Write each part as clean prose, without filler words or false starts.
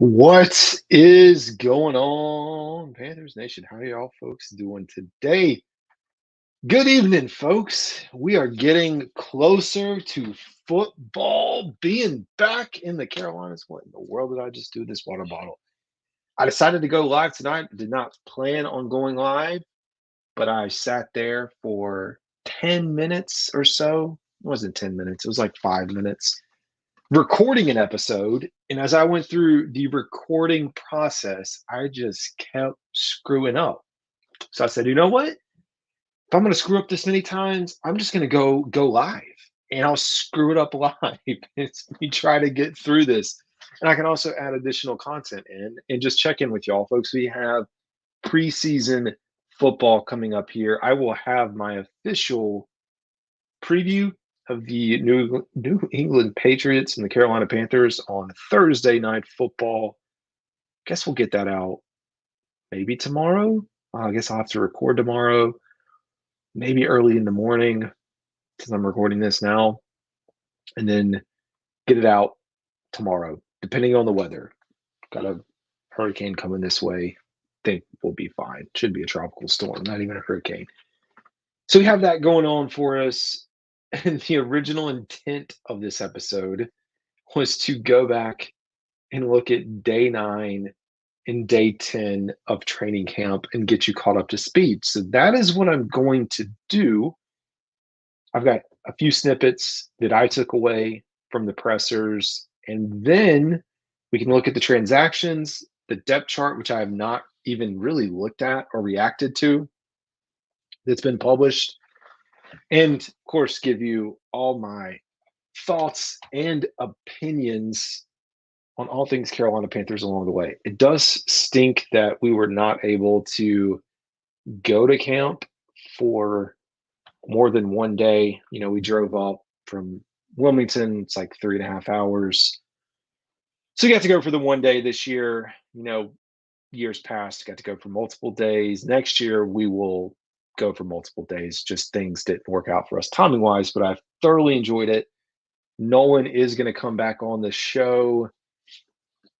What is going on, Panthers Nation? How y'all folks doing today? Good evening, folks. We are getting closer to football being back in the Carolinas. What in the world did I just do? This water bottle. I decided to go live tonight. Did not plan on going live, but I sat there for 10 minutes or so. It wasn't 10 minutes, it was like 5 minutes recording an episode. And as I went through the recording process, I just kept screwing up. So I said, you know what? If I'm going to screw up this many times, I'm just going to go live and I'll screw it up live. It's me try to get through this. And I can also add additional content in and just check in with y'all, folks. We have preseason football coming up here. I will have my official preview of the New England Patriots and the Carolina Panthers on Thursday Night Football. Guess we'll get that out maybe tomorrow. I guess I'll have to record tomorrow, maybe early in the morning since I'm recording this now, and then get it out tomorrow, depending on the weather. Got a hurricane coming this way. Think we'll be fine. Should be a tropical storm, not even a hurricane. So we have that going on for us. And the original intent of this episode was to go back and look at day 9 and day 10 of training camp and get you caught up to speed. So that is what I'm going to do. I've got a few snippets that I took away from the pressers, and then we can look at the transactions, the depth chart, which I have not even really looked at or reacted to, that's been published, and of course give you all my thoughts and opinions on all things Carolina Panthers along the way. It does stink that we were not able to go to camp for more than one day. You know, we drove up from Wilmington, it's like 3.5 hours. So we got to go for the one day this year. You know, years past, got to go for multiple days. Next year, we will go for multiple days. Just things didn't work out for us timing wise, but I've thoroughly enjoyed it. Nolan is going to come back on the show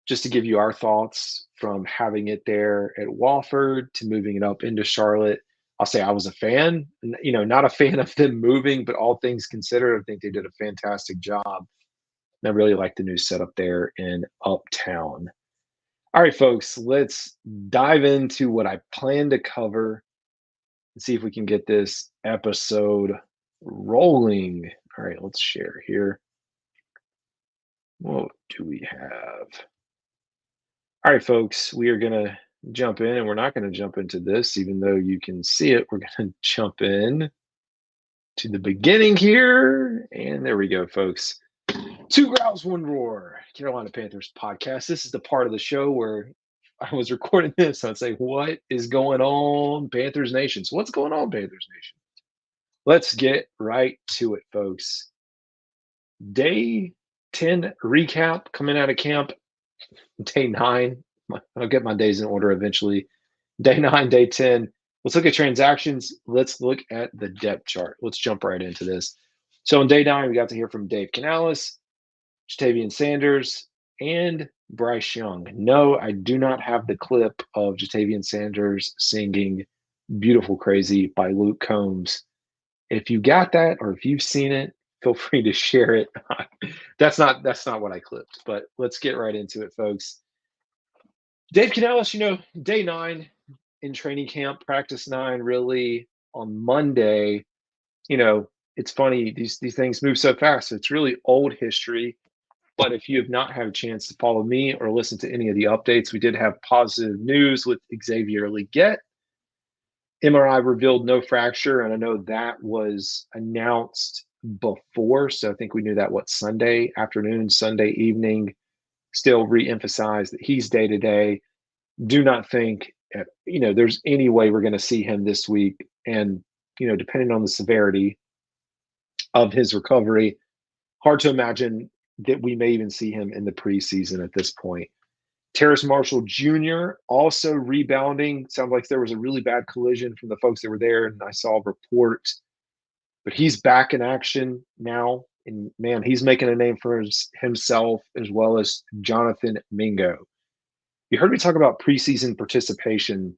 just to give you our thoughts from having it there at Wofford to moving it up into Charlotte. I'll say I was a fan, you know, not a fan of them moving, but all things considered, I think they did a fantastic job. And I really like the new setup there in Uptown. All right, folks, let's dive into what I plan to cover and see if we can get this episode rolling. All right, let's share here. What do we have? All right, folks, we are going to jump in, and we're not going to jump into this, even though you can see it. We're going to jump in to the beginning here. And there we go, folks. Two Growls, One Roar, Carolina Panthers podcast. This is the part of the show where I was recording this. I'd say, what is going on, Panthers Nation? So what's going on, Panthers Nation? Let's get right to it, folks. Day 10 recap coming out of camp. Day 9. I'll get my days in order eventually. Day 9, day 10. Let's look at transactions. Let's look at the depth chart. Let's jump right into this. So on day 9, we got to hear from Dave Canales, Ja'Tavion Sanders, and Bryce Young. No, I do not have the clip of Ja'Tavion Sanders singing Beautiful Crazy by Luke Combs. If you got that or if you've seen it, feel free to share it. That's not what I clipped, but let's get right into it, folks. Dave Canales, you know, day 9 in training camp, practice 9 really on Monday. You know, it's funny, these things move so fast. So it's really old history. But if you have not had a chance to follow me or listen to any of the updates, we did have positive news with Xavier Legette. MRI revealed no fracture, and I know that was announced before. So I think we knew that, Sunday afternoon, Sunday evening. Still re-emphasize that he's day-to-day. Do not think, there's any way we're going to see him this week. And, depending on the severity of his recovery, hard to imagine that we may even see him in the preseason at this point. Terrace Marshall Jr. also rebounding. Sounds like there was a really bad collision from the folks that were there, and I saw a report. But he's back in action now, and man, he's making a name for himself as well as Jonathan Mingo. You heard me talk about preseason participation.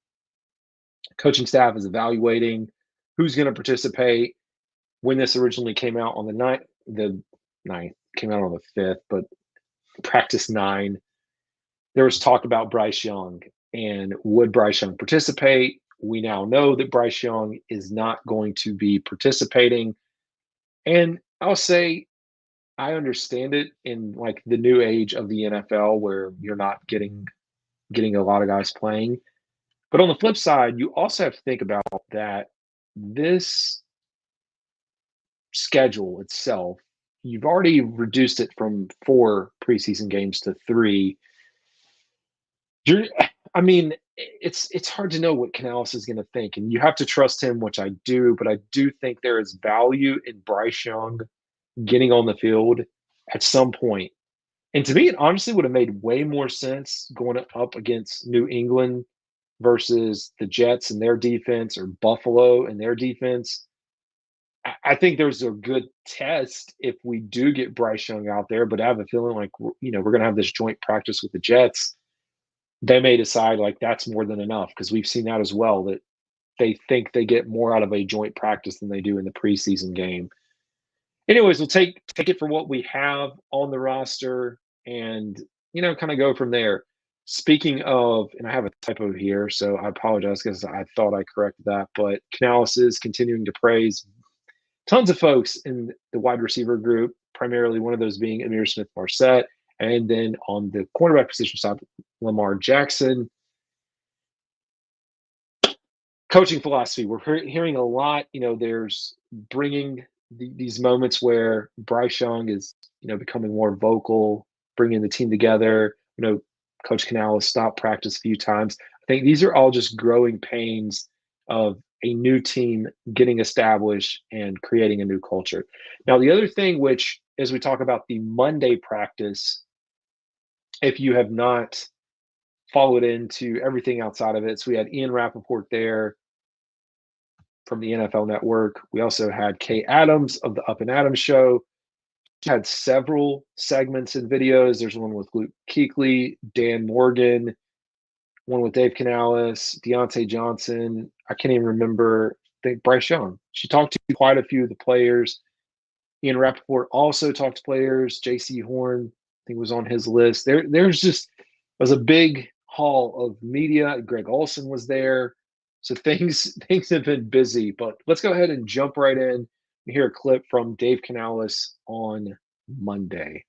Coaching staff is evaluating who's going to participate. When this originally came out on the ninth came out on the 5th, but practice 9, there was talk about Bryce Young and would Bryce Young participate? We now know that Bryce Young is not going to be participating. And I'll say I understand it in like the new age of the NFL where you're not getting a lot of guys playing. But on the flip side, you also have to think about that this schedule itself, you've already reduced it from 4 preseason games to 3. You're, I mean, it's hard to know what Canales is going to think, and you have to trust him, which I do. But I do think there is value in Bryce Young getting on the field at some point. And to me, it honestly would have made way more sense going up against New England versus the Jets and their defense or Buffalo and their defense. I think there's a good test if we do get Bryce Young out there, but I have a feeling like we're going to have this joint practice with the Jets. They may decide like that's more than enough because we've seen that as well, that they think they get more out of a joint practice than they do in the preseason game. Anyways, we'll take it for what we have on the roster and kind of go from there. Speaking of, and I have a typo here, so I apologize because I thought I corrected that, but Canales is continuing to praise tons of folks in the wide receiver group, primarily one of those being Ihmir Smith-Marsette, and then on the cornerback position side, Lamar Jackson. Coaching philosophy, we're hearing a lot. There's bringing these moments where Bryce Young is, becoming more vocal, bringing the team together. Coach Canales stopped practice a few times. I think these are all just growing pains of a new team getting established and creating a new culture. Now, the other thing, which as we talk about the Monday practice, if you have not followed into everything outside of it, so we had Ian Rappaport there from the NFL Network. We also had Kay Adams of the Up and Adams Show. Had several segments and videos. There's one with Luke Kuechly, Dan Morgan, one with Dave Canales, Deontay Johnson. I can't even remember. I think Bryce Young. She talked to quite a few of the players. Ian Rappaport also talked to players. J.C. Horn, I think, was on his list. There was a big haul of media. Greg Olson was there. So things have been busy. But let's go ahead and jump right in and hear a clip from Dave Canales on Monday.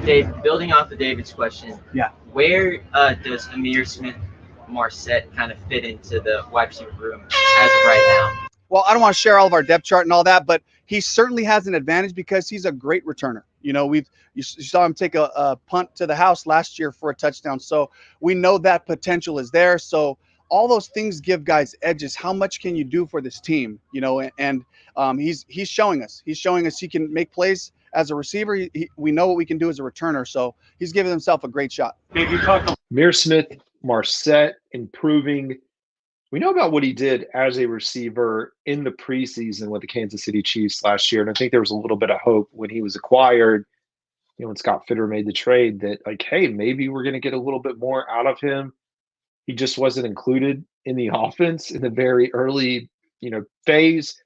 Dave, building off of David's question, Yeah. Where does Ihmir Smith-Marsette kind of fit into the wide receiver room as of right now? Well, I don't want to share all of our depth chart and all that, but he certainly has an advantage because he's a great returner. You saw him take a punt to the house last year for a touchdown, so we know that potential is there. So all those things give guys edges. How much can you do for this team? And he's showing us. He's showing us he can make plays as a receiver. We know what we can do as a returner. So he's giving himself a great shot. Ihmir Smith-Marsette improving. We know about what he did as a receiver in the preseason with the Kansas City Chiefs last year. And I think there was a little bit of hope when he was acquired, when Scott Fitter made the trade, that like, hey, maybe we're going to get a little bit more out of him. He just wasn't included in the offense in the very early, phase,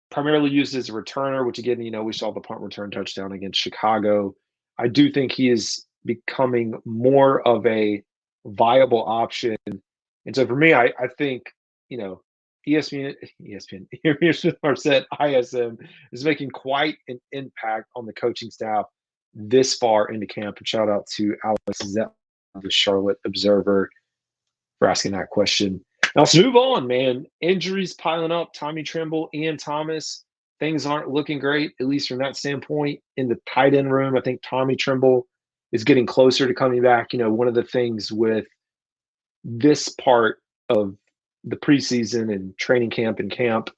primarily used as a returner, which again, we saw the punt return touchdown against Chicago. I do think he is becoming more of a viable option. And so for me, I think, ESPN, Ihmir Smith-Marsette, ISM, is making quite an impact on the coaching staff this far into camp. And shout out to Alex Zepp of the Charlotte Observer for asking that question. Now let's move on, man. Injuries piling up. Tommy Tremble, Ian Thomas. Things aren't looking great, at least from that standpoint. In the tight end room, I think Tommy Tremble is getting closer to coming back. One of the things with this part of the preseason and training camp and camp,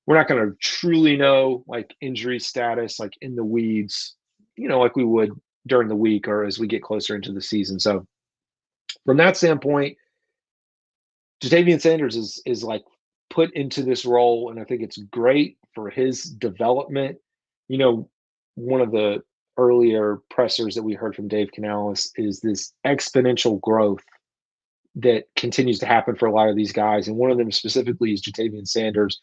we're not going to truly know like injury status, like in the weeds, like we would during the week or as we get closer into the season. So from that standpoint, Ja'Tavion Sanders is like put into this role, and I think it's great for his development. One of the earlier pressers that we heard from Dave Canales is this exponential growth that continues to happen for a lot of these guys. And one of them specifically is Ja'Tavion Sanders,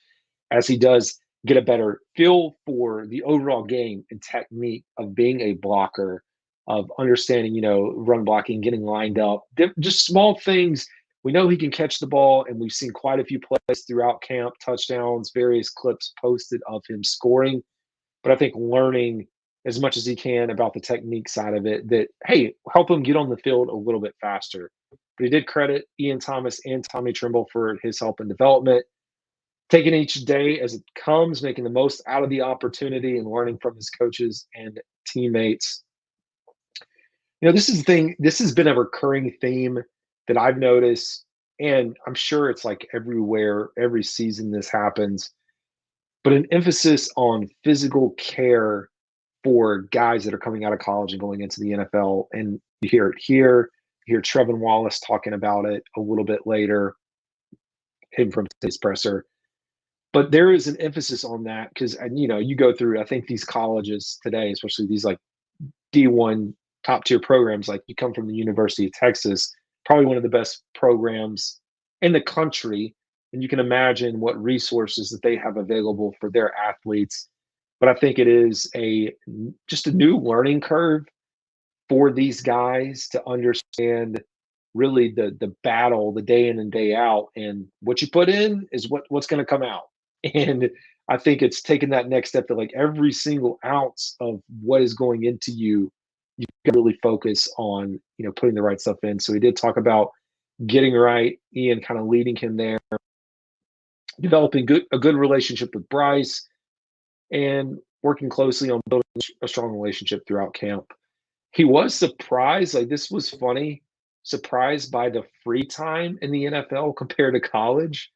as he does get a better feel for the overall game and technique of being a blocker, of understanding, run blocking, getting lined up, just small things. We know he can catch the ball, and we've seen quite a few plays throughout camp, touchdowns, various clips posted of him scoring. But I think learning as much as he can about the technique side of it, that, hey, help him get on the field a little bit faster. But he did credit Ian Thomas and Tommy Tremble for his help in development, taking each day as it comes, making the most out of the opportunity and learning from his coaches and teammates. This is the thing. This has been a recurring theme that I've noticed, and I'm sure it's like everywhere, every season this happens, but an emphasis on physical care for guys that are coming out of college and going into the NFL. And you hear it here. You hear Trevin Wallace talking about it a little bit later, him from today's presser. But there is an emphasis on that because, you go through, I think these colleges today, especially these like D1 top tier programs, like you come from the University of Texas, probably one of the best programs in the country. And you can imagine what resources that they have available for their athletes. But I think it is just a new learning curve for these guys to understand really the battle, the day in and day out, and what you put in is what's going to come out. And I think it's taken that next step to like every single ounce of what is going into you can really focus on, putting the right stuff in. So he did talk about getting right, Ian kind of leading him there, developing a good relationship with Bryce, and working closely on building a strong relationship throughout camp. He was surprised, like this was funny, surprised by the free time in the NFL compared to college.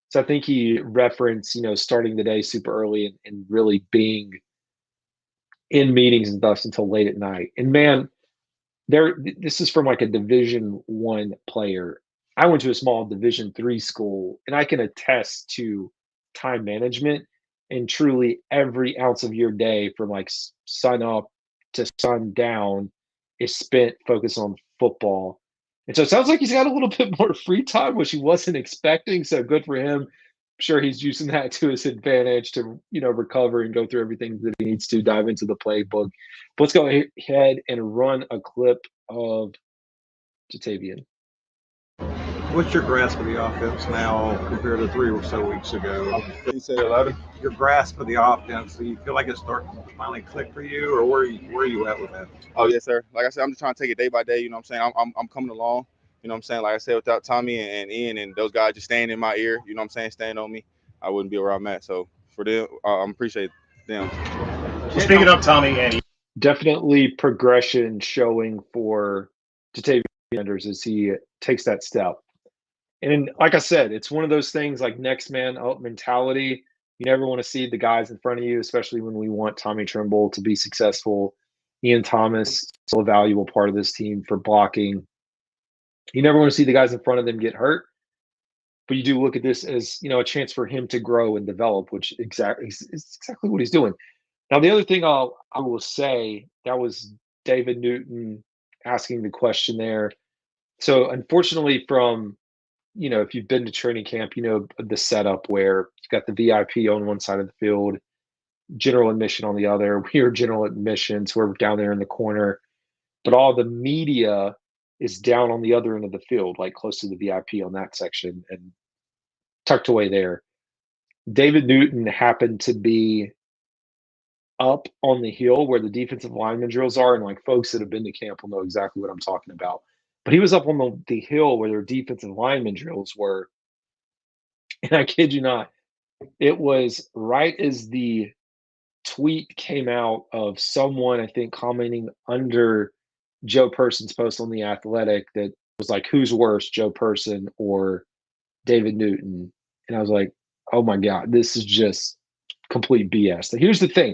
So I think he referenced, starting the day super early and really being in meetings and stuff until late at night. And man, this is from like a Division I player. I went to a small Division III school, and I can attest to time management, and truly every ounce of your day from like sun up to sun down is spent focused on football. And so it sounds like he's got a little bit more free time, which he wasn't expecting. So good for him. I'm sure he's using that to his advantage to, recover and go through everything that he needs to, dive into the playbook. But let's go ahead and run a clip of Ja'Tavion. What's your grasp of the offense now compared to 3 or so weeks ago? Can you say it louder? Your grasp of the offense, do you feel like it's starting to finally click for you, or where are you at with that? Oh, yes, sir. Like I said, I'm just trying to take it day by day. You know what I'm saying? I'm coming along. You know what I'm saying? Like I said, without Tommy and Ian and those guys just staying in my ear, you know what I'm saying, staying on me, I wouldn't be where I'm at. So for them, I appreciate them. Speaking of Tommy and Ian. Definitely progression showing for Ja'Tavion Sanders as he takes that step. And like I said, it's one of those things like next man up mentality. You never want to see the guys in front of you, especially when we want Tommy Tremble to be successful. Ian Thomas, still a valuable part of this team for blocking. You never want to see the guys in front of them get hurt. But you do look at this as, a chance for him to grow and develop, which is exactly what he's doing. Now, the other thing I will say, that was David Newton asking the question there. So unfortunately from, if you've been to training camp, the setup where you've got the VIP on one side of the field, general admission on the other. We are general admission, so we're down there in the corner. But all the media is down on the other end of the field, like close to the VIP on that section and tucked away there. David Newton happened to be up on the hill where the defensive lineman drills are, and like folks that have been to camp will know exactly what I'm talking about. But he was up on the hill where their defensive lineman drills were. And I kid you not, it was right as the tweet came out of someone, I think, commenting under Joe Person's post on The Athletic that was like, who's worse, Joe Person or David Newton? And I was like, oh my God, this is just complete BS. So here's the thing.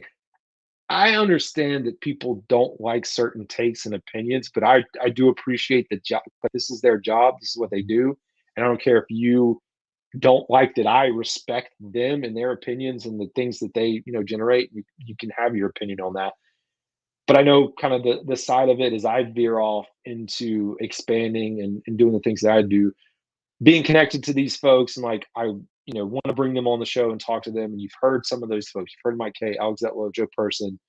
I understand that people don't like certain takes and opinions, but I do appreciate the job. But this is their job. This is what they do. And I don't care if you don't like that. I respect them and their opinions and the things that they, generate. You can have your opinion on that. but I know kind of the side of it is I veer off into expanding and doing the things that I do, being connected to these folks, and like I want to bring them on the show and talk to them. And you've heard some of those folks. You've heard Mike K, Alex Zetlow, Joe Person.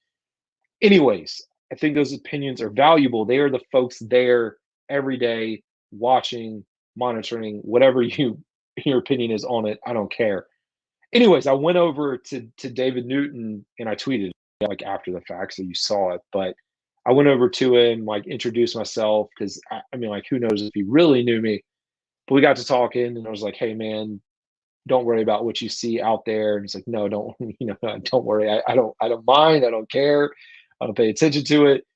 Anyways, I think those opinions are valuable. They are the folks there every day watching, monitoring, whatever your opinion is on it. I don't care. Anyways, I went over to David Newton and I tweeted like after the fact, so you saw it. But I went over to him, like introduced myself because I mean, like who knows if he really knew me. But we got to talking, and I was like, "Hey, man, don't worry about what you see out there." And he's like, "No, don't don't worry. I don't mind. I don't care. I don't pay attention to it."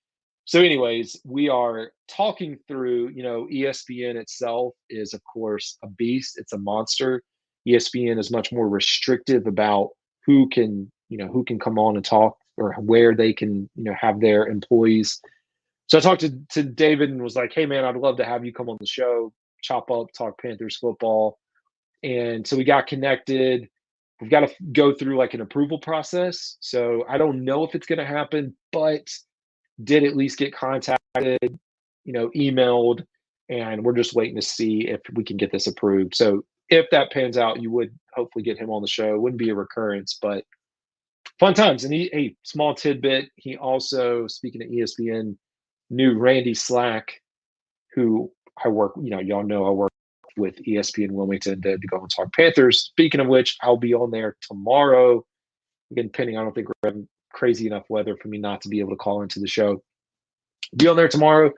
So, anyways, we are talking through. ESPN itself is, of course, a beast. It's a monster. ESPN is much more restrictive about who can come on and talk or where they can have their employees. So I talked to David and was like, "Hey, man, I'd love to have you come on the show, chop up, talk Panthers football." And so we got connected. We've got to go through like an approval process. So I don't know if it's going to happen, but did at least get contacted, emailed, and we're just waiting to see if we can get this approved. So if that pans out, you would hopefully get him on the show. It wouldn't be a recurrence, but fun times. And a small tidbit, he also, speaking of ESPN, knew Randy Slack, who I work, y'all know I work with ESPN Wilmington to go and talk Panthers. Speaking of which, I'll be on there tomorrow. Again, pending, I don't think we're having crazy enough weather for me not to be able to call into the show. Be on there tomorrow,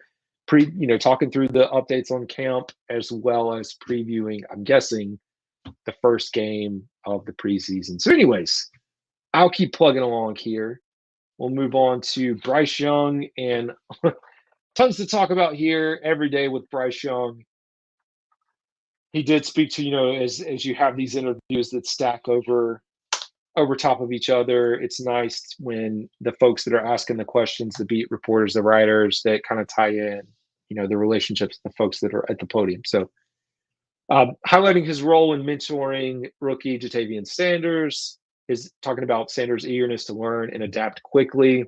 talking through the updates on camp as well as previewing, I'm guessing, the first game of the preseason. So anyways, I'll keep plugging along here. We'll move on to Bryce Young, and tons to talk about here every day with Bryce Young. He did speak to, as you have these interviews that stack over top of each other, it's nice when the folks that are asking the questions, the beat reporters, the writers, that kind of tie in, the relationships, the folks that are at the podium. So highlighting his role in mentoring rookie Ja'Tavion Sanders, is talking about Sanders' eagerness to learn and adapt quickly.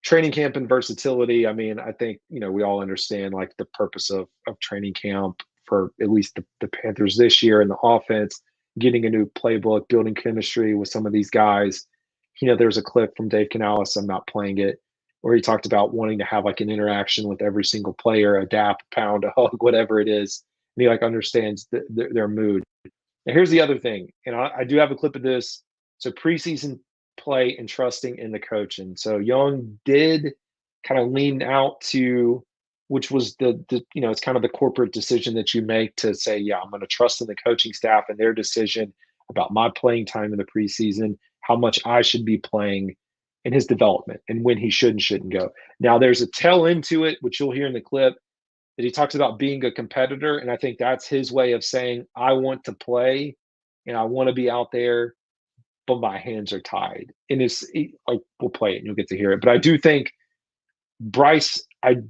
Training camp and versatility. I mean, I think, we all understand like the purpose of training camp for at least the Panthers this year and the offense, getting a new playbook, building chemistry with some of these guys. There's a clip from Dave Canales, I'm not playing it, where he talked about wanting to have like an interaction with every single player, a dap, pound, a hug, whatever it is. And he like understands their mood. And here's the other thing, and I do have a clip of this. So preseason play and trusting in the coaching. So Young did kind of lean out to, which was the it's kind of the corporate decision that you make to say, yeah, I'm going to trust in the coaching staff and their decision about my playing time in the preseason, how much I should be playing in his development and when he should and shouldn't go. Now there's a tail end to it, which you'll hear in the clip, that he talks about being a competitor. And I think that's his way of saying, I want to play and I want to be out there, but my hands are tied. And it's like, we'll play it and you'll get to hear it. But I do think Bryce, in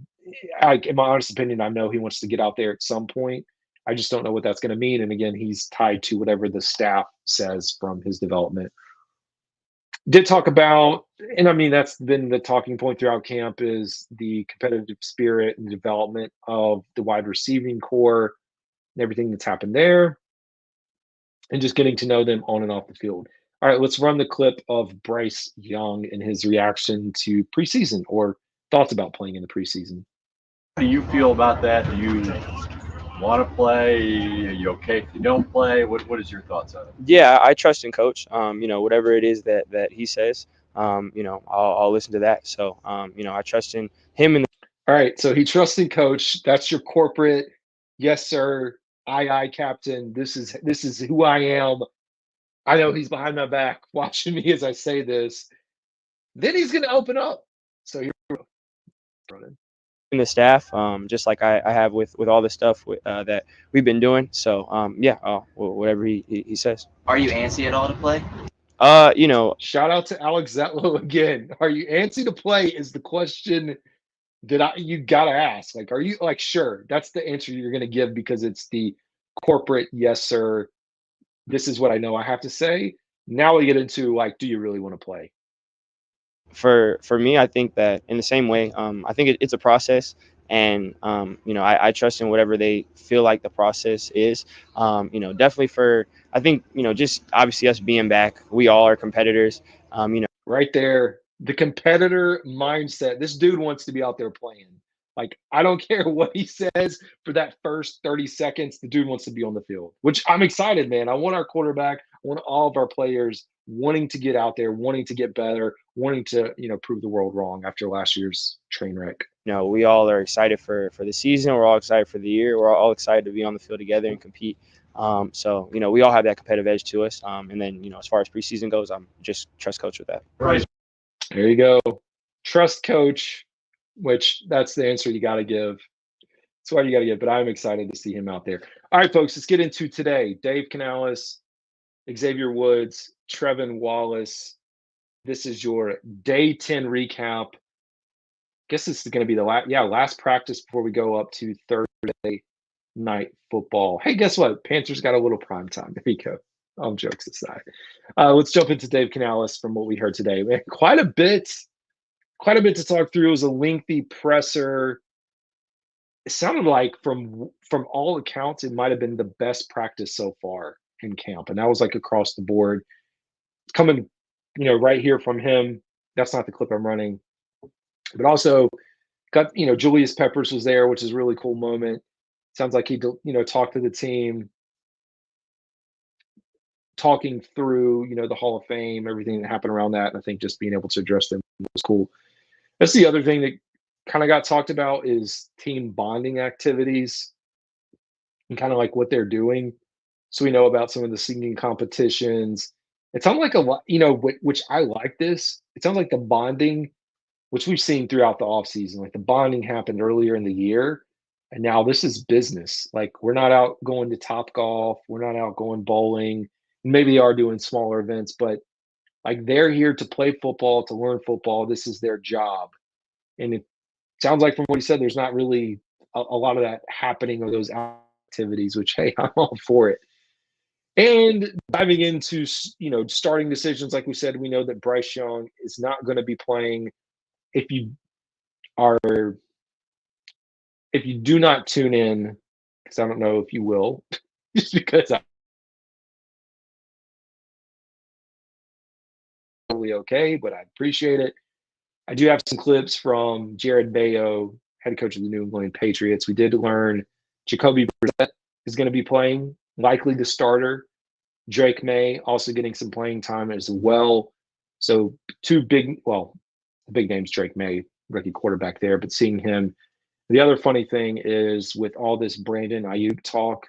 my honest opinion, I know he wants to get out there at some point. I just don't know what that's going to mean. And again, he's tied to whatever the staff says from his development. Did talk about, and I mean, that's been the talking point throughout camp, is the competitive spirit and development of the wide receiving core and everything that's happened there, and just getting to know them on and off the field. All right, let's run the clip of Bryce Young and his reaction to preseason, or thoughts about playing in the preseason. How do you feel about that? Do you want to play? Are you okay if you don't play? What is your thoughts on it? Yeah, I trust in Coach. Whatever it is that he says, I'll listen to that. So, I trust in him. All right, so he trusts in Coach. That's your corporate, yes sir, aye captain. This is who I am. I know he's behind my back watching me as I say this. Then he's going to open up. So here we go. In the staff, just like I have with all the stuff that we've been doing. So whatever he says. Are you antsy at all to play? Shout out to Alex Zetlow again. Are you antsy to play is the question that you gotta ask. Like, are you like, sure, that's the answer you're gonna give because it's the corporate yes sir. This is what I know I have to say. Now we get into like, do you really want to play? for me, I think that in the same way, I think it's a process, and I trust in whatever they feel like the process is. Definitely I think just obviously us being back, we all are competitors. Right there, the competitor mindset. This dude wants to be out there playing. Like, I don't care what he says for that first 30 seconds. The dude wants to be on the field, which I'm excited, man. I want our quarterback, I want all of our players wanting to get out there, wanting to get better, wanting to, prove the world wrong after last year's train wreck. We all are excited for the season. We're all excited for the year. We're all excited to be on the field together and compete. So we all have that competitive edge to us. And then as far as preseason goes, I'm just trust coach with that. Right. There you go. Trust coach, which that's the answer you got to give. That's what you got to give. But I'm excited to see him out there. All right, folks, let's get into today. Dave Canales, Xavier Woods, Trevin Wallace. This is your day 10 recap. Guess this is going to be the last practice before we go up to Thursday night football. Hey, guess what? Panthers got a little prime time. There you go. All jokes aside. Let's jump into Dave Canales from what we heard today. Man, quite a bit to talk through. It was a lengthy presser. It sounded like from all accounts, it might have been the best practice so far in camp. And that was like across the board. It's coming, right here from him. That's not the clip I'm running. But also got, Julius Peppers was there, which is a really cool moment. Sounds like he, talked to the team, talking through, the Hall of Fame, everything that happened around that. And I think just being able to address them was cool. That's the other thing that kind of got talked about is team bonding activities and kind of like what they're doing. So we know about some of the singing competitions. It sounds like a lot, which I like this. It sounds like the bonding, which we've seen throughout the offseason, like the bonding happened earlier in the year. And now this is business. Like, we're not out going to Topgolf. We're not out going bowling. Maybe they are doing smaller events, but like, they're here to play football, to learn football. This is their job. And it sounds like from what he said, there's not really a lot of that happening or those activities, which, hey, I'm all for it. And diving into, starting decisions, like we said, we know that Bryce Young is not going to be playing. If you do not tune in, because I don't know if you will, just because I'm totally okay, but I appreciate it. I do have some clips from Jared Bayo, head coach of the New England Patriots. We did learn Jacoby Brissett is going to be playing, likely the starter. Drake May also getting some playing time as well. So two big names, Drake May, rookie quarterback there, but seeing him. The other funny thing is with all this Brandon Ayuk talk,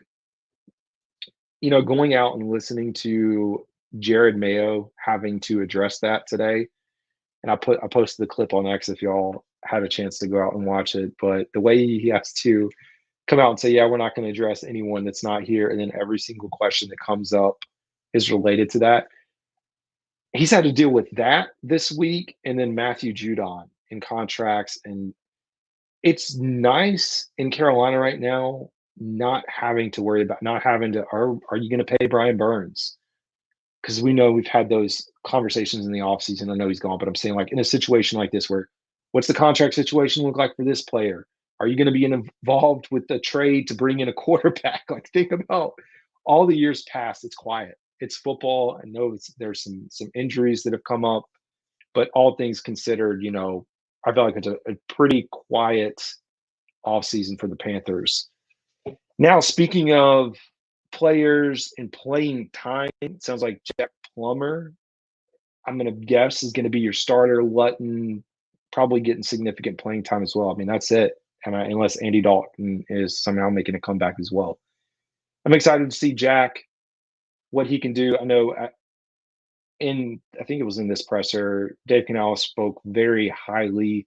going out and listening to Jared Mayo having to address that today. And I posted the clip on X if y'all had a chance to go out and watch it. But the way he has to come out and say, yeah, we're not going to address anyone that's not here. And then every single question that comes up is related to that. He's had to deal with that this week. And then Matthew Judon in contracts. And it's nice in Carolina right now, not having to worry about, are you going to pay Brian Burns? Because we know we've had those conversations in the offseason. I know he's gone, but I'm saying, like, in a situation like this where what's the contract situation look like for this player? Are you going to be involved with the trade to bring in a quarterback? Like, think about all the years past. It's quiet. It's football. I know there's some injuries that have come up, but all things considered, I feel like it's a pretty quiet offseason for the Panthers. Now, speaking of players and playing time, it sounds like Jack Plummer, I'm going to guess, is going to be your starter. Lutton probably getting significant playing time as well. I mean, that's it. Unless Andy Dalton is somehow making a comeback as well. I'm excited to see Jack, what he can do. I know I think it was in this presser, Dave Canales spoke very highly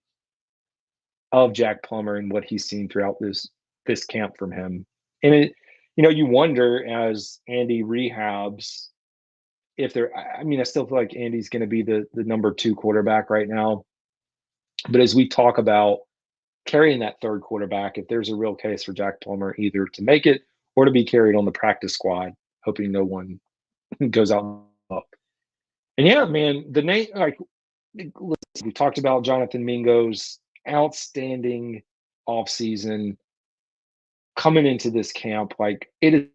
of Jack Plummer and what he's seen throughout this camp from him. And you wonder as Andy rehabs if I still feel like Andy's going to be the number 2 quarterback right now. But as we talk about carrying that third quarterback, if there's a real case for Jack Plummer either to make it or to be carried on the practice squad, hoping no one goes out up. And yeah, man, the name, like, listen, we talked about Jonathan Mingo's outstanding offseason coming into this camp. Like, it is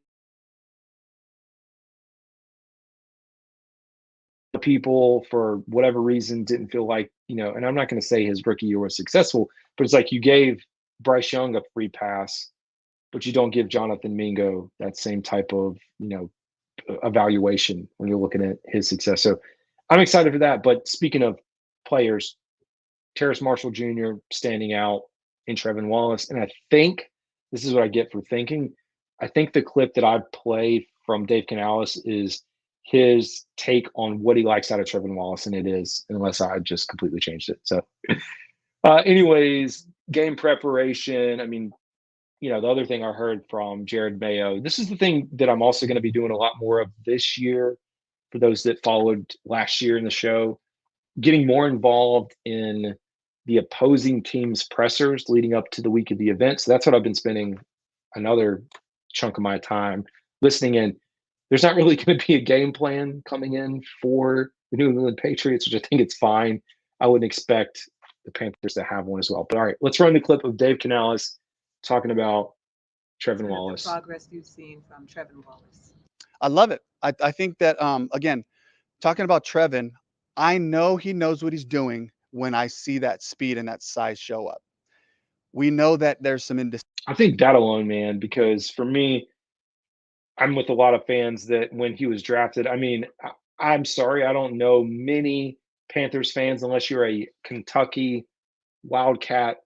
people for whatever reason didn't feel like, and I'm not going to say his rookie year was successful, but it's like you gave Bryce Young a free pass, but you don't give Jonathan Mingo that same type of, evaluation when you're looking at his success. So I'm excited for that. But speaking of players, Terrace Marshall Jr. standing out in Trevin Wallace. And I think this is what I get for thinking. I think the clip that I play from Dave Canales is his take on what he likes out of Trevin Wallace, and it is, unless I just completely changed it. So anyways, game preparation. I mean, the other thing I heard from Jared Mayo, this is the thing that I'm also going to be doing a lot more of this year for those that followed last year in the show, getting more involved in the opposing team's pressers leading up to the week of the event. So that's what I've been spending another chunk of my time listening in. There's not really going to be a game plan coming in for the New England Patriots, which I think it's fine. I wouldn't expect the Panthers to have one as well. But all right, let's run the clip of Dave Canales talking about Trevin Wallace. The progress you've seen from Trevin Wallace. I love it. I think that, again, talking about Trevin, I know he knows what he's doing when I see that speed and that size show up. We know that there's some I think that alone, man, because for me, I'm with a lot of fans that when he was drafted, I mean, I'm sorry, I don't know many Panthers fans unless you're a Kentucky Wildcat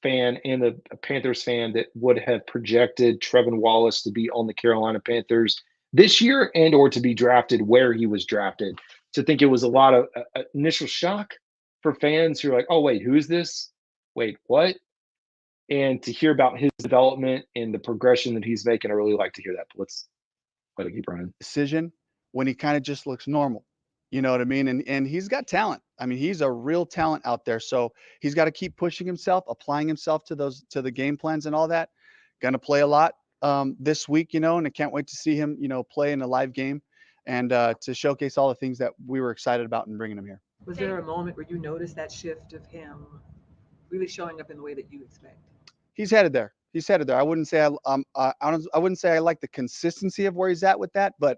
fan and a Panthers fan that would have projected Trevin Wallace to be on the Carolina Panthers this year and or to be drafted where he was drafted. So I think it was a lot of initial shock for fans who are like, oh, wait, who is this? Wait, what? And to hear about his development and the progression that he's making, I really like to hear that. But let's let it keep running. Decision when he kind of just looks normal. You know what I mean? And he's got talent. I mean, he's a real talent out there. So he's got to keep pushing himself, applying himself to the game plans and all that. Going to play a lot this week, and I can't wait to see him, play in a live game and to showcase all the things that we were excited about in bringing him here. Was there a moment where you noticed that shift of him really showing up in the way that you expect? He's headed there. I wouldn't say I wouldn't say I like the consistency of where he's at with that, but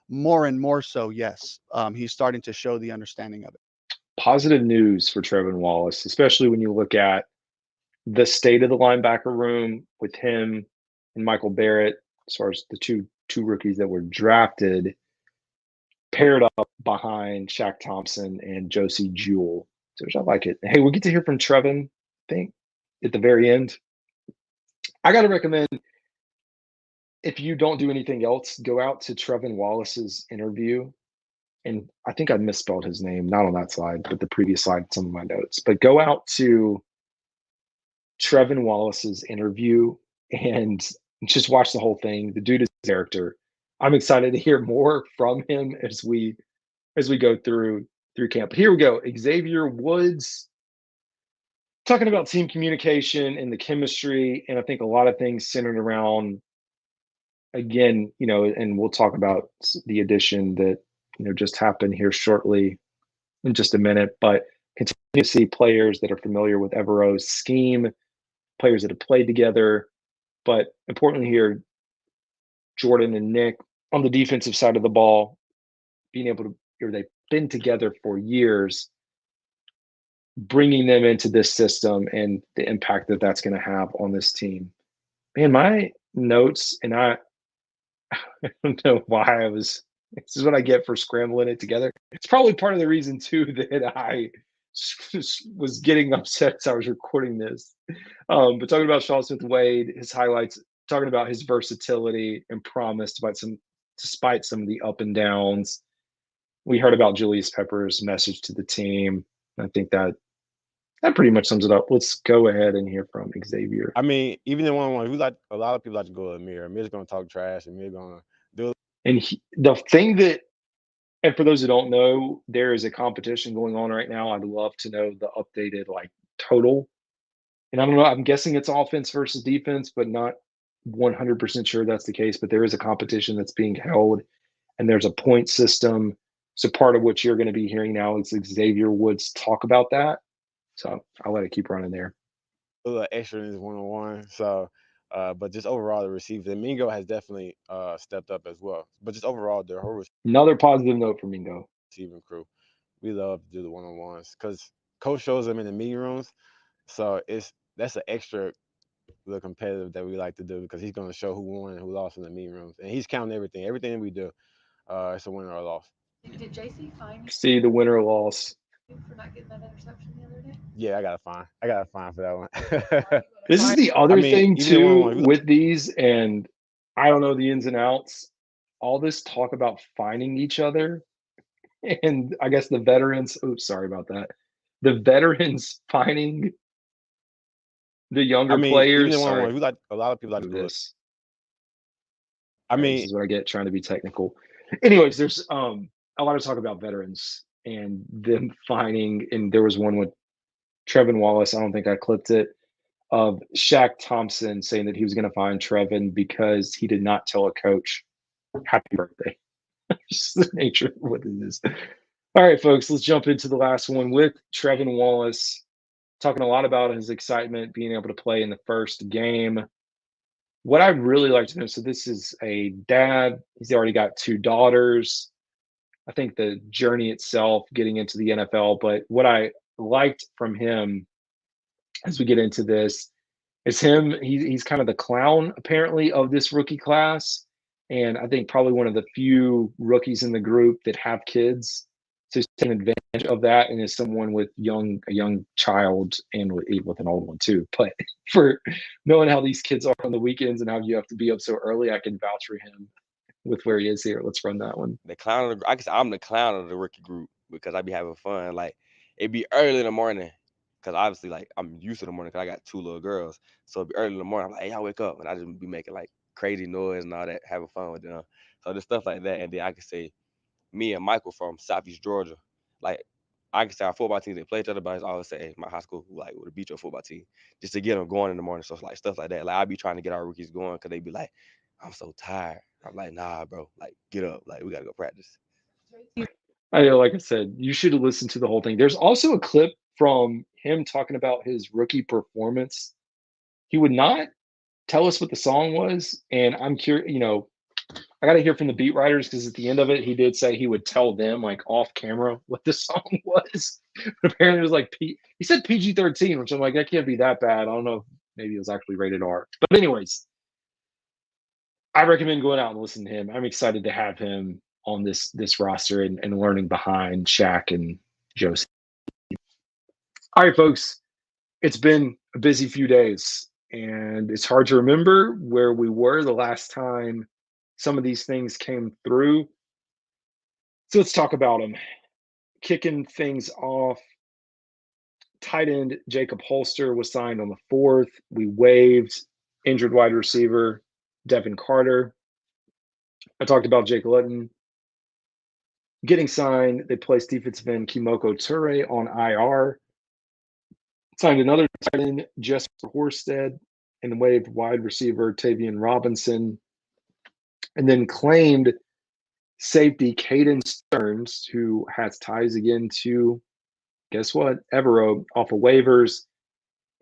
more and more so, yes. He's starting to show the understanding of it. Positive news for Trevin Wallace, especially when you look at the state of the linebacker room with him and Michael Barrett, as far as the two rookies that were drafted, paired up behind Shaq Thompson and Josie Jewell. So I like it. Hey, we'll get to hear from Trevin, I think, at the very end. I got to recommend, if you don't do anything else, go out to Trevin Wallace's interview. And I think I misspelled his name, not on that slide, but the previous slide, some of my notes. But go out to Trevin Wallace's interview and just watch the whole thing. The dude is a character. I'm excited to hear more from him as we go through camp. But here we go. Xavier Woods talking about team communication and the chemistry, and I think a lot of things centered around, again, and we'll talk about the addition that just happened here shortly in just a minute, but continue to see players that are familiar with Evero's scheme, players that have played together, but importantly here, Jordan and Nick on the defensive side of the ball, being able to, or they've been together for years, bringing them into this system and the impact that that's going to have on this team. Man, my notes, and I don't know why this is what I get for scrambling it together. It's probably part of the reason too that I was getting upset as I was recording this. But talking about Sean Smith-Wade, his highlights, talking about his versatility and promise despite some of the up and downs. We heard about Julius Pepper's message to the team. I think that pretty much sums it up. Let's go ahead and hear from Xavier. I mean, even in one-on-one, a lot of people like to go to Amir. Amir's going to talk trash. Amir's going to do it. And the thing that, and for those who don't know, there is a competition going on right now. I'd love to know the updated total. And I don't know, I'm guessing it's offense versus defense, but not 100% sure that's the case. But there is a competition that's being held, and there's a point system So part of what you're going to be hearing now is Xavier Woods talk about that. So I'll let it keep running there. A little extra in his one-on-one. So, but just overall, the receivers, and Mingo has definitely stepped up as well. But just overall, the whole Another positive note for Mingo. receiving crew, we love to do the one-on-ones because coach shows them in the meeting rooms. So that's an extra little competitive that we like to do because he's going to show who won and who lost in the meeting rooms, and he's counting everything we do. It's a win or a loss. Did JC find See the win or loss. you for not getting that interception the other day? Yeah, I got a fine for that one. This is the other I mean, thing even the too one-on-one, with these, and I don't know the ins and outs. All this talk about finding each other, and I guess the veterans. Oops, sorry about that. The veterans finding the younger I mean, players. even the Sorry, one-on-one, a lot of people like to do do this. I All right, mean, this is what I get trying to be technical. Anyways, there's a lot of talk about veterans and them finding, and there was one with Trevin Wallace. I don't think I clipped it, of Shaq Thompson saying that he was going to find Trevin because he did not tell a coach happy birthday. Just the nature of what it is. All right, folks, let's jump into the last one with Trevin Wallace, talking a lot about his excitement being able to play in the first game. What I'd really like to know, so this is a dad. He's already got 2 daughters. I think the journey itself, getting into the NFL, but what I liked from him as we get into this is he's kind of the clown apparently of this rookie class, and I think probably one of the few rookies in the group that have kids. So he's taking advantage of that, and is someone with a young child and with an old one too. But for knowing how these kids are on the weekends and how you have to be up so early, I can vouch for him with where he is here. Let's run that one. The clown of the, I guess I'm the clown of the rookie group because I be having fun. Like it be early in the morning because obviously like I'm used to the morning because I got 2 little girls. So it be early in the morning. I'm like, hey, y'all wake up, and I just be making like crazy noise and all that, having fun with them. So there's stuff like that, and then I can say me and Michael from Southeast Georgia, like I can say our football teams they play each other, but I always say hey, my high school like would beat your football team just to get them going in the morning. So it's like stuff like that. Like I be trying to get our rookies going because they be like, I'm so tired. I'm like, nah, bro, like get up, like we gotta go practice. I know, like I said, you should listen to the whole thing. There's also a clip from him talking about his rookie performance. He would not tell us what the song was, and I'm curious. I got to hear from the beat writers because at the end of it, he did say he would tell them like off camera what the song was. But apparently, it was like he said PG-13, which I'm like, that can't be that bad. I don't know if maybe it was actually rated R. But anyways, I recommend going out and listening to him. I'm excited to have him on this roster and learning behind Shaq and Josie. All right, folks, it's been a busy few days, and it's hard to remember where we were the last time some of these things came through. So let's talk about them. Kicking things off, tight end Jacob Holster was signed on the 4th. We waived injured wide receiver Devin Carter. I talked about Jake Luton getting signed. They placed defensive end Kimoko Toure on IR. Signed another tight end, Jesper Horsted, and waived wide receiver Tavian Robinson. And then claimed safety Caden Stearns, who has ties again to, guess what, Evero, off of waivers,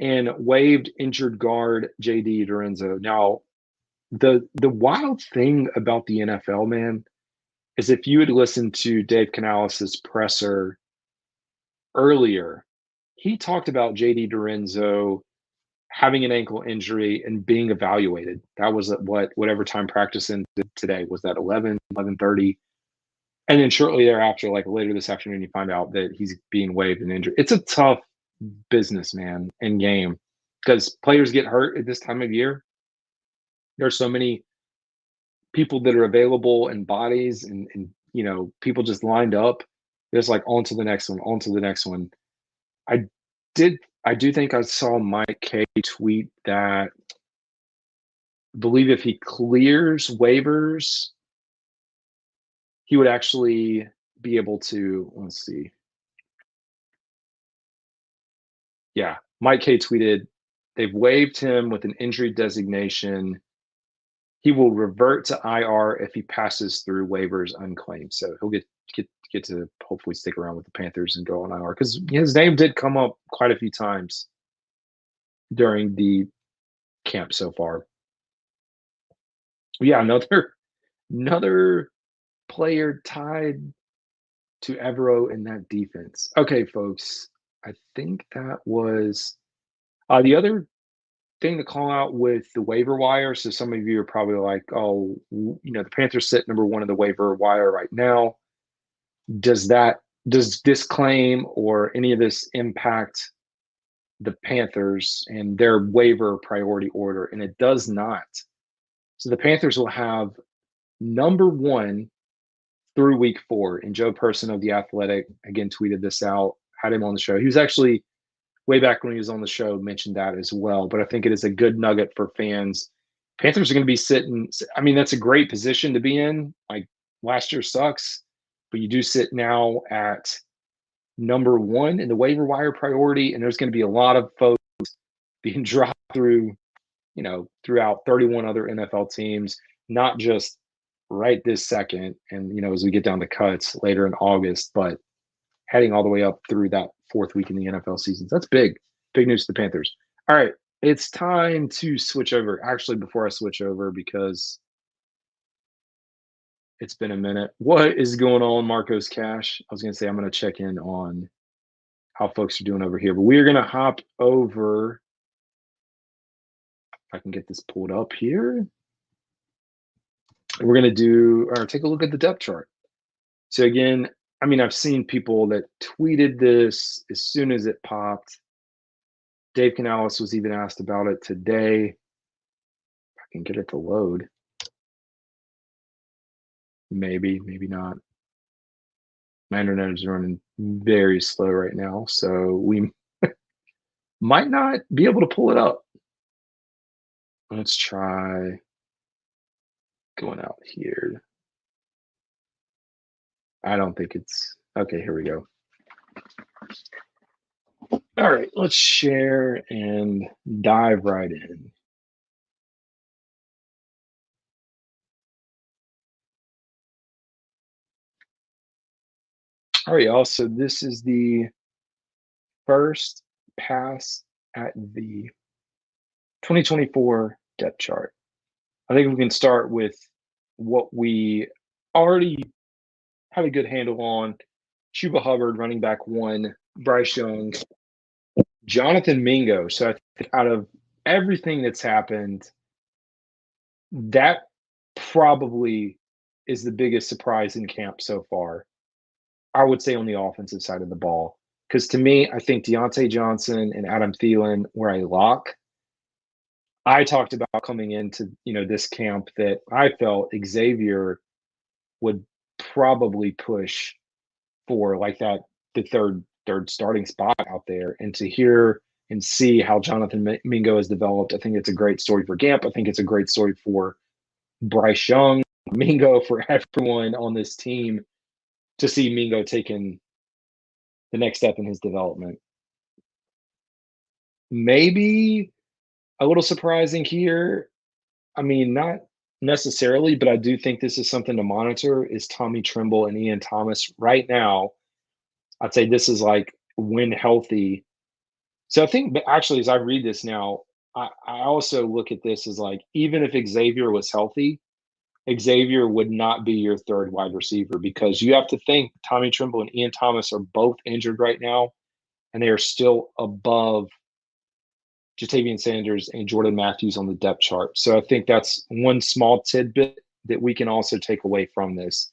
and waived injured guard JD Dorenzo. Now, the wild thing about the NFL, man, is if you had listened to Dave Canales' presser earlier, he talked about JD Dorenzo having an ankle injury and being evaluated. That was at whatever time practice ended today. Was that 11:30? And then shortly thereafter, like later this afternoon, you find out that he's being waived and injured. It's a tough business, man, and game, because players get hurt at this time of year. There's so many people that are available and bodies and people just lined up. There's like on to the next one, on to the next one. I do think I saw Mike K tweet that I believe if he clears waivers, he would actually be able to, let's see. Yeah, Mike K tweeted, they've waived him with an injury designation. He will revert to IR if he passes through waivers unclaimed. So he'll get get to hopefully stick around with the Panthers and go on IR, because his name did come up quite a few times during the camp so far. Yeah, another player tied to Evero in that defense. Okay, folks, I think that was the other thing to call out with the waiver wire. So some of you are probably like, oh, the Panthers sit number 1 in the waiver wire right now. Does this claim or any of this impact the Panthers and their waiver priority order? And it does not. So the Panthers will have number 1 through week 4. And Joe Person of The Athletic, again, tweeted this out, had him on the show. He was actually, way back when he was on the show, mentioned that as well. But I think it is a good nugget for fans. Panthers are going to be sitting. I mean, that's a great position to be in. Like, last year sucks, but you do sit now at number 1 in the waiver wire priority. And there's going to be a lot of folks being dropped through, throughout 31 other NFL teams, not just right this second and as we get down to cuts later in August, but heading all the way up through that 4th week in the NFL season. That's big news to the Panthers. All right, it's time to switch over. Actually, before I switch over, because it's been a minute, what is going on, Marcos Cash? I was going to say I'm going to check in on how folks are doing over here, but we're going to hop over. If I can get this pulled up here. We're going to take a look at the depth chart. So again, I mean, I've seen people that tweeted this as soon as it popped. Dave Canales was even asked about it today. If I can get it to load. Maybe not. My internet is running very slow right now, so we might not be able to pull it up. Let's try going out here. I don't think it's okay. Here we go. All right, let's share and dive right in. All right, y'all. So this is the first pass at the 2024 depth chart. I think we can start with what we already have a good handle on. Chuba Hubbard, running back 1, Bryce Young, Jonathan Mingo. So I think out of everything that's happened, that probably is the biggest surprise in camp so far. I would say on the offensive side of the ball. Because to me, I think Deontay Johnson and Adam Thielen were a lock. I talked about coming into this camp that I felt Xavier would probably push for like the third starting spot out there. And to hear and see how Jonathan Mingo has developed, I think it's a great story for Gamp. I think it's a great story for Bryce Young, Mingo, for everyone on this team to see Mingo taking the next step in his development. Maybe a little surprising here. I mean, not necessarily, but I do think this is something to monitor, is Tommy Tremble and Ian Thomas right now. I'd say this is like when healthy. So I think, but actually, as I read this now, I also look at this as like, even if Xavier was healthy, Xavier would not be your third wide receiver, because you have to think Tommy Tremble and Ian Thomas are both injured right now, and they are still above Jatavian Sanders and Jordan Matthews on the depth chart. So I think that's one small tidbit that we can also take away from this.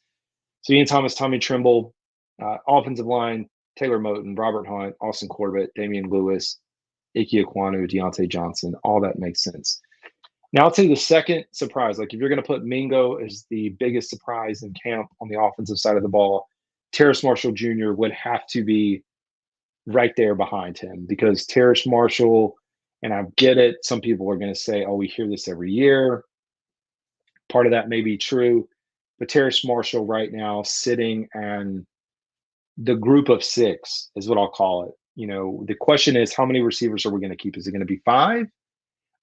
So Ian Thomas, Tommy Tremble, offensive line, Taylor Moton, Robert Hunt, Austin Corbett, Damian Lewis, Ike Ekwonu, Deontay Johnson. All that makes sense. Now I'll tell you the second surprise. Like, if you're going to put Mingo as the biggest surprise in camp on the offensive side of the ball, Terrace Marshall Jr. would have to be right there behind him, because Terrace Marshall, and I get it, some people are going to say, oh, we hear this every year. Part of that may be true, but Terrace Marshall right now sitting and the group of 6 is what I'll call it. The question is, how many receivers are we going to keep? Is it going to be 5?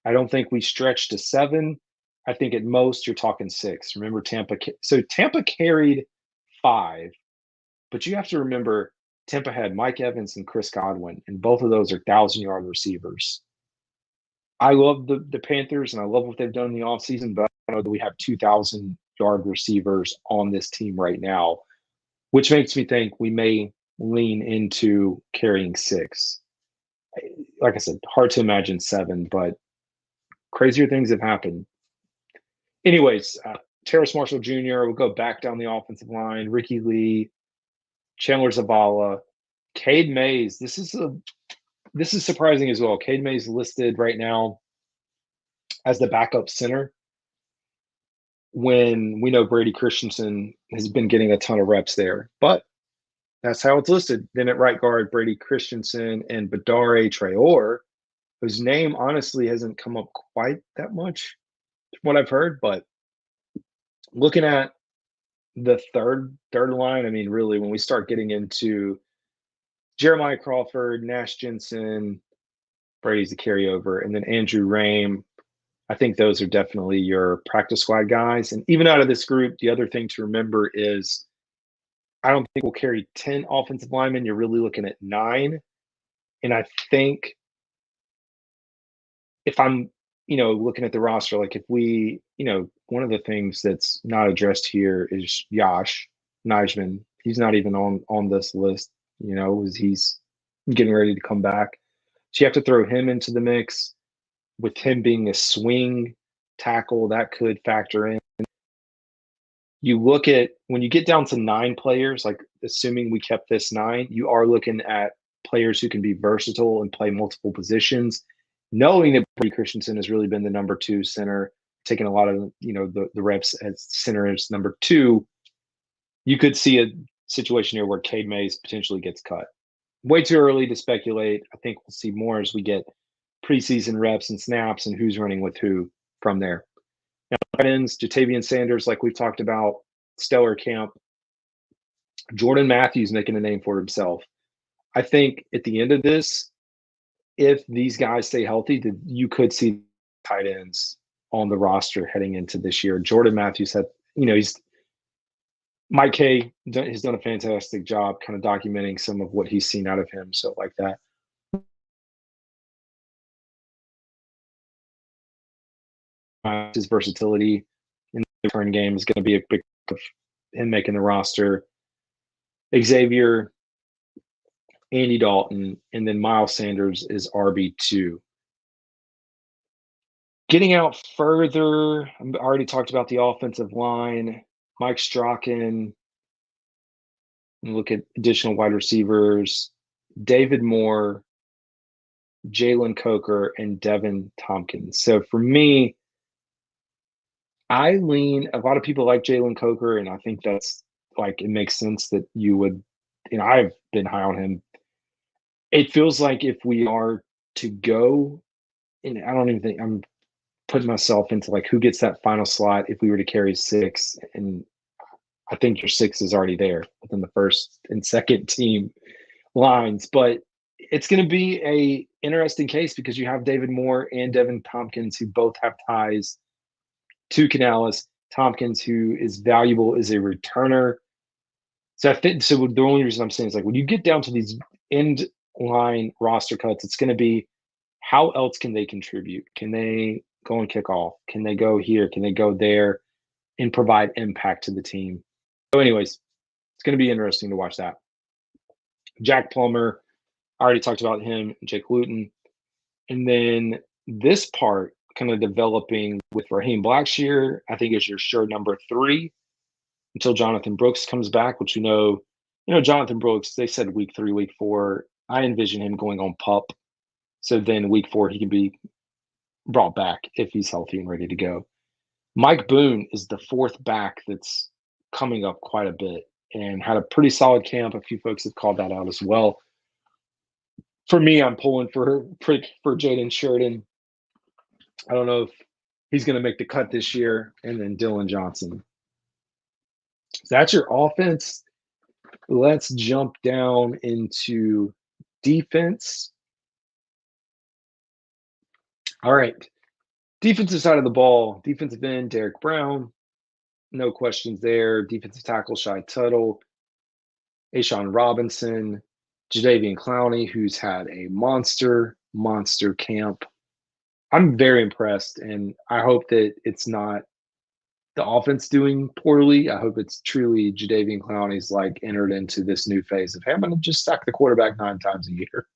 I don't think we stretch to 7. I think at most you're talking 6. Remember Tampa. So Tampa carried 5 But you have to remember Tampa had Mike Evans and Chris Godwin, and both of those are 1,000-yard receivers. I love the Panthers, and I love what they've done in the offseason, but I know that we have 2,000-yard receivers on this team right now, which makes me think we may lean into carrying 6. Like I said, hard to imagine 7, but crazier things have happened. Anyways, Terrace Marshall Jr. will go back down the offensive line. Ricky Lee, Chandler Zavala, Cade Mays. This is surprising as well. Cade Mays listed right now as the backup center when we know Brady Christensen has been getting a ton of reps there. But that's how it's listed. Then at right guard, Brady Christensen and Badare Traore, whose name honestly hasn't come up quite that much from what I've heard. But looking at the third line, I mean, really, when we start getting into Jeremiah Crawford, Nash Jensen, Brady's a carryover, and then Andrew Rame, I think those are definitely your practice squad guys. And even out of this group, the other thing to remember is I don't think we'll carry 10 offensive linemen. You're really looking at 9. And I think if I'm, looking at the roster, like if we, one of the things that's not addressed here is Yash Nijman. He's not even on this list, as he's getting ready to come back. So you have to throw him into the mix. With him being a swing tackle, that could factor in. You look at when you get down to 9 players, like assuming we kept this 9, you are looking at players who can be versatile and play multiple positions. Knowing that Brady Christensen has really been the number 2 center, taking a lot of the reps as center as number 2, you could see a situation here where Cade Mays potentially gets cut. Way too early to speculate. I think we'll see more as we get preseason reps and snaps and who's running with who from there. Now, tight ends, Jatavian Sanders, like we've talked about, stellar camp. Jordan Matthews making a name for himself. I think at the end of this, if these guys stay healthy, you could see tight ends on the roster heading into this year. Jordan Matthews had, Mike K has done a fantastic job kind of documenting some of what he's seen out of him, so like that. His versatility in the return game is going to be a big part of him making the roster. Xavier, Andy Dalton, and then Miles Sanders is RB2. Getting out further, I already talked about the offensive line. Mike Strachan. Look at additional wide receivers. David Moore, Jalen Coker, and Devin Tompkins. So for me, a lot of people like Jalen Coker, and I think that's it makes sense that you would, I've been high on him. It feels like if we are to go, and I don't even think I'm putting myself into who gets that final slot if we were to carry 6, and I think your 6 is already there within the first and second team lines, but it's going to be a interesting case because you have David Moore and Devin Tompkins who both have ties to Canales. Tompkins, who is valuable as a returner. So the only reason I'm saying is when you get down to these end line roster cuts, it's going to be how else can they contribute? Can they go and kick off? Can they go here? Can they go there and provide impact to the team? So anyways, it's going to be interesting to watch that. Jack Plummer, I already talked about him, Jake Luton. And then this part kind of developing with Raheem Blackshear, I think is your sure number 3 until Jonathan Brooks comes back, which Jonathan Brooks, they said week 3, week 4. I envision him going on PUP. So then week 4, he can be brought back if he's healthy and ready to go. Mike Boone is the 4th back that's coming up quite a bit and had a pretty solid camp. A few folks have called that out as well. For me, I'm pulling for Jaden Sheridan. I don't know if he's going to make the cut this year. And then Dylan Johnson. So that's your offense. Let's jump down into defense. All right. Defensive side of the ball, defensive end, Derek Brown. No questions there. Defensive tackle, Shy Tuttle. Ashawn Robinson, Jadeveon Clowney, who's had a monster camp. I'm very impressed, and I hope that it's not the offense doing poorly. I hope it's truly Jadeveon Clowney's like entered into this new phase of, hey, I'm going to just sack the quarterback 9 times a year.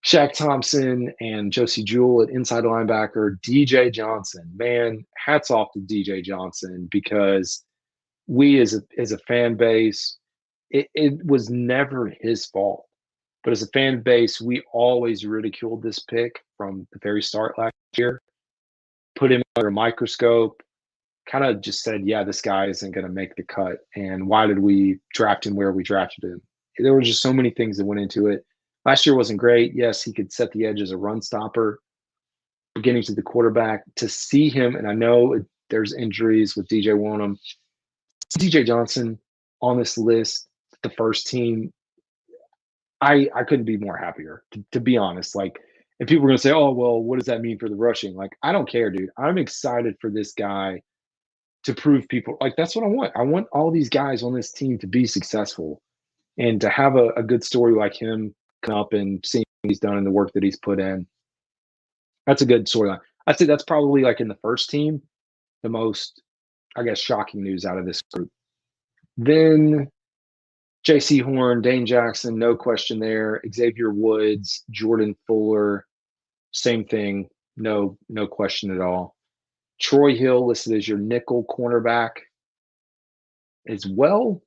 Shaq Thompson and Josie Jewell at inside linebacker. DJ Johnson, man, hats off to DJ Johnson, because we as a fan base, it was never his fault. But as a fan base, we always ridiculed this pick from the very start last year, put him under a microscope, kind of just said, yeah, this guy isn't going to make the cut. And why did we draft him where we drafted him? There were just so many things that went into it. Last year wasn't great. Yes, he could set the edge as a run stopper, beginning to the quarterback. To see him, and I know there's injuries with DJ Wonnum, DJ Johnson on this list, the first team, I couldn't be more happier, to be honest. Like, and people are going to say, oh, well, what does that mean for the rushing? Like, I don't care, dude. I'm excited for this guy to prove people. Like, that's what I want. I want all these guys on this team to be successful and to have a good story like him come up and seeing what he's done and the work that he's put in. That's a good storyline. I'd say that's probably, like, in the first team, the most, I guess, shocking news out of this group. Then J.C. Horn, Dane Jackson, no question there. Xavier Woods, Jordan Fuller, same thing, no question at all. Troy Hill listed as your nickel cornerback as well.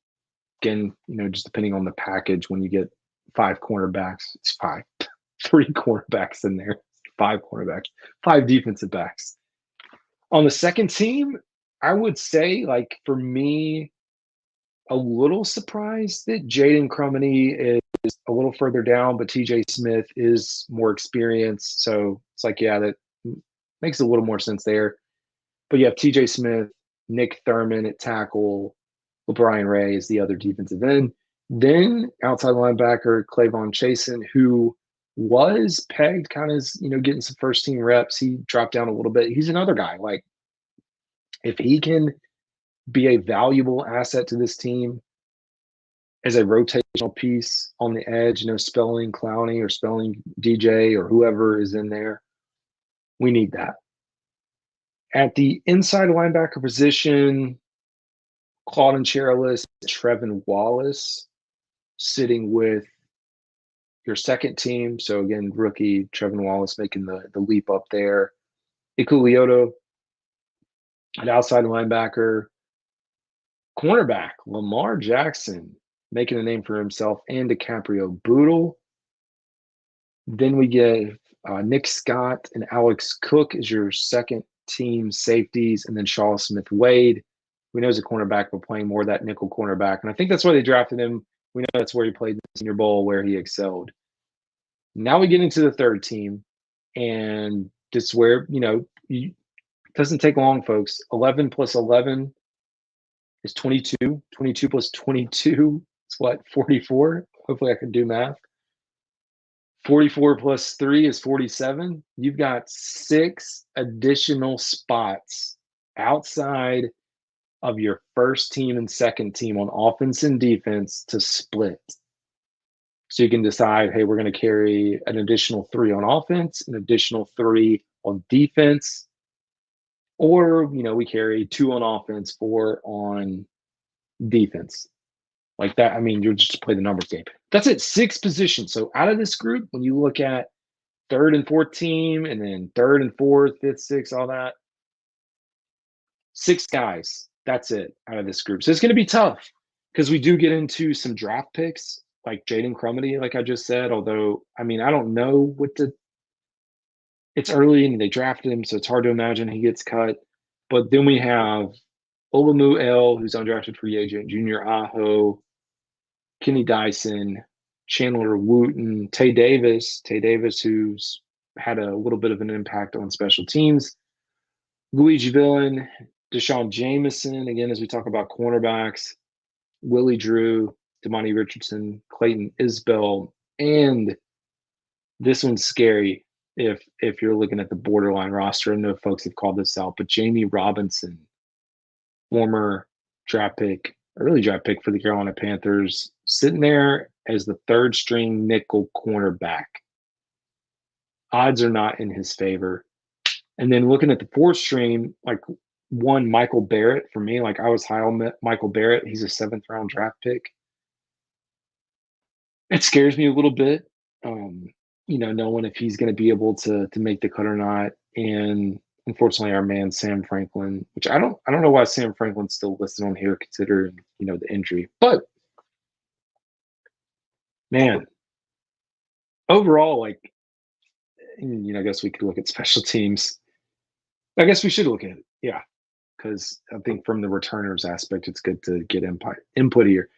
Again, just depending on the package, when you get 5 cornerbacks, it's 5. 3 cornerbacks in there, 5 cornerbacks, 5 defensive backs. On the second team, I would say, like, for me, a little surprised that Jaden Crumeny is a little further down, but TJ Smith is more experienced. So it's like, yeah, that makes a little more sense there. But you have TJ Smith, Nick Thurman at tackle, LeBrian Ray is the other defensive end. Then outside linebacker Clavon Chasen, who was pegged kind of, getting some first team reps. He dropped down a little bit. He's another guy. Like, if he can be a valuable asset to this team as a rotational piece on the edge, spelling Clowney or spelling DJ or whoever is in there, we need that. At the inside linebacker position, Claudin Cherilus, Trevin Wallace sitting with your second team. So again, rookie Trevin Wallace making the leap up there. Ikuliota at outside linebacker. Cornerback, Lamar Jackson, making a name for himself, and DiCaprio Bootle. Then we get Nick Scott and Alex Cook as your second team safeties, and then Shaw Smith-Wade. We know he's a cornerback, but playing more of that nickel cornerback. And I think that's why they drafted him. We know that's where he played in the Senior Bowl, where he excelled. Now we get into the third team, and this is where, it doesn't take long, folks. 11 plus 11 is 22. 22 plus 22 is what? 44? Hopefully I can do math. 44 plus 3 is 47. You've got 6 additional spots outside of your first team and second team on offense and defense to split. So you can decide, hey, we're going to carry an additional 3 on offense, an additional 3 on defense, or, we carry 2 on offense, 4 on defense. Like that, I mean, you're just play the numbers game. That's it, 6 positions. So out of this group, when you look at third and fourth team, and then third and fourth, fifth, sixth, all that, 6 guys. That's it out of this group. So it's going to be tough because we do get into some draft picks like Jaden Crumedy, like I just said. Although, I mean, I don't know it's early and they drafted him, so it's hard to imagine he gets cut. But then we have Olamu L, who's undrafted free agent, Junior Aho, Kenny Dyson, Chandler Wooten, Tay Davis, who's had a little bit of an impact on special teams, Luigi Villan, Deshaun Jameson, again, as we talk about cornerbacks, Willie Drew, Damani Richardson, Clayton Isbell, and this one's scary if you're looking at the borderline roster. I know folks have called this out, but Jamie Robinson, former draft pick early draft pick for the Carolina Panthers, sitting there as the third string nickel cornerback. Odds are not in his favor. And then looking at the fourth string, like one Michael Barrett for me, like I was high on Michael Barrett. He's a 7th round draft pick. It scares me a little bit, knowing if he's going to be able to make the cut or not. And unfortunately, our man Sam Franklin, which I don't know why Sam Franklin's still listed on here, considering the injury. But man, overall, like, I guess we could look at special teams. I guess we should look at it, yeah, because I think from the returners aspect, it's good to get input here.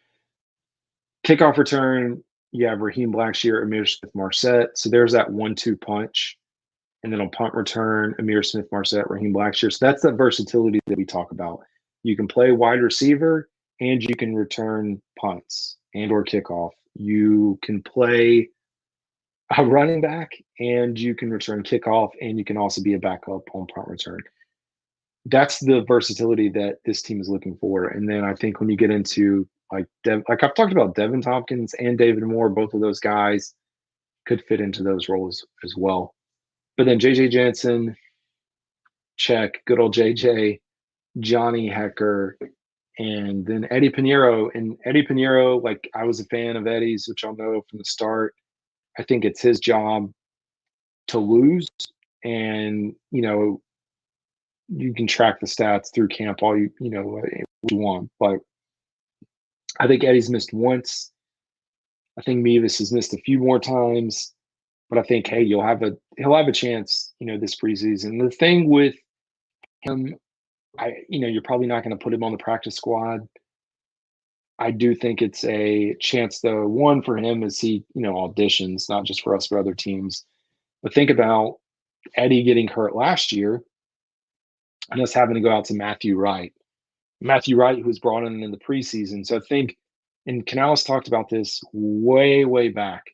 Kickoff return. You have Raheem Blackshear, Amir Smith-Marset. So there's that 1-2 punch. And then on punt return, Amir Smith-Marset, Raheem Blackshear. So that's that versatility that we talk about. You can play wide receiver and you can return punts and or kickoff. You can play a running back and you can return kickoff and you can also be a backup on punt return. That's the versatility that this team is looking for. And then I think when you get into like I've talked about Devin Tompkins and David Moore, both of those guys could fit into those roles as well. But then JJ Jansen, check, good old JJ, Johnny Hekker, and then Eddie Pinheiro. And Eddie Pinheiro, like I was a fan of Eddie's, which I'll know from the start. I think it's his job to lose. And, you can track the stats through camp all you want. But I think Eddie's missed once. I think Mevis has missed a few more times. But I think, hey, he'll have a chance, this preseason. The thing with him, you're probably not going to put him on the practice squad. I do think it's a chance, though. One for him is he, auditions, not just for us, but other teams. But think about Eddie getting hurt last year and us having to go out to Matthew Wright. Matthew Wright, who was brought in the preseason. So I think, and Canales talked about this way, way back,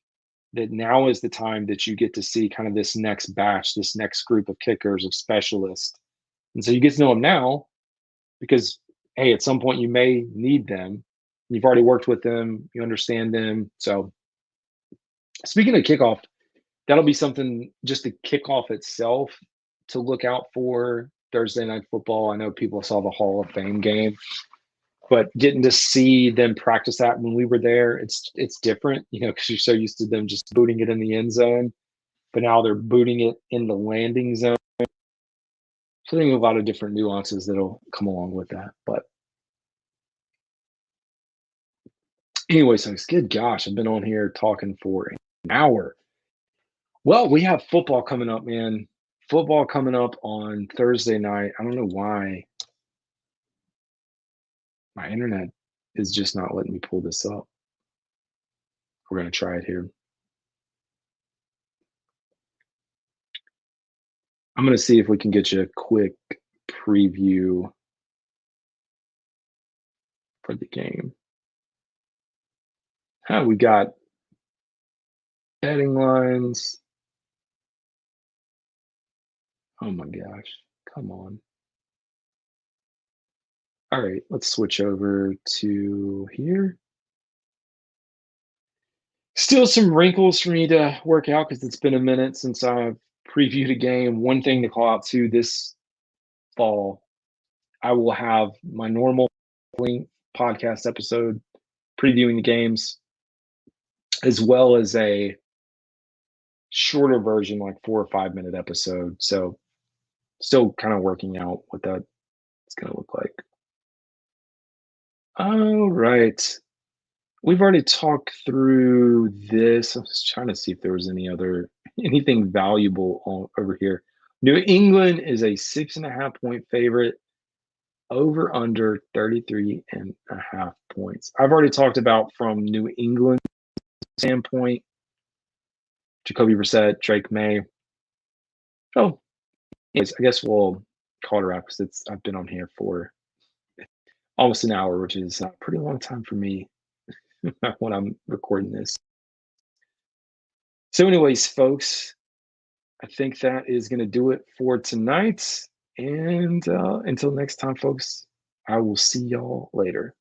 that now is the time that you get to see kind of this next batch, this next group of kickers, of specialists. And so you get to know them now because, hey, at some point you may need them. You've already worked with them. You understand them. So speaking of kickoff, that'll be something, just the kickoff itself, to look out for Thursday Night Football. I know people saw the Hall of Fame game, but getting to see them practice that when we were there, it's different, because you're so used to them just booting it in the end zone, but now they're booting it in the landing zone. So I think a lot of different nuances that'll come along with that. But anyways, good gosh, I've been on here talking for an hour. Well, we have football coming up, man. Football coming up on Thursday night. I don't know why my internet is just not letting me pull this up. We're going to try it here. I'm going to see if we can get you a quick preview for the game. We got betting lines. Oh my gosh, come on. All right, let's switch over to here. Still some wrinkles for me to work out because it's been a minute since I've previewed a game. One thing to call out too, this fall, I will have my normal podcast episode previewing the games, as well as a shorter version, like 4 or 5 minute episode. So still kind of working out what that's going to look like. All right. We've already talked through this. I was trying to see if there was anything valuable over here. New England is a 6.5 point favorite, over under 33.5 points. I've already talked about from New England standpoint, Jacoby Brissett, Drake May. Oh, anyways, I guess we'll call it a wrap because I've been on here for almost an hour, which is a pretty long time for me when I'm recording this. So anyways, folks, I think that is going to do it for tonight. And until next time, folks, I will see y'all later.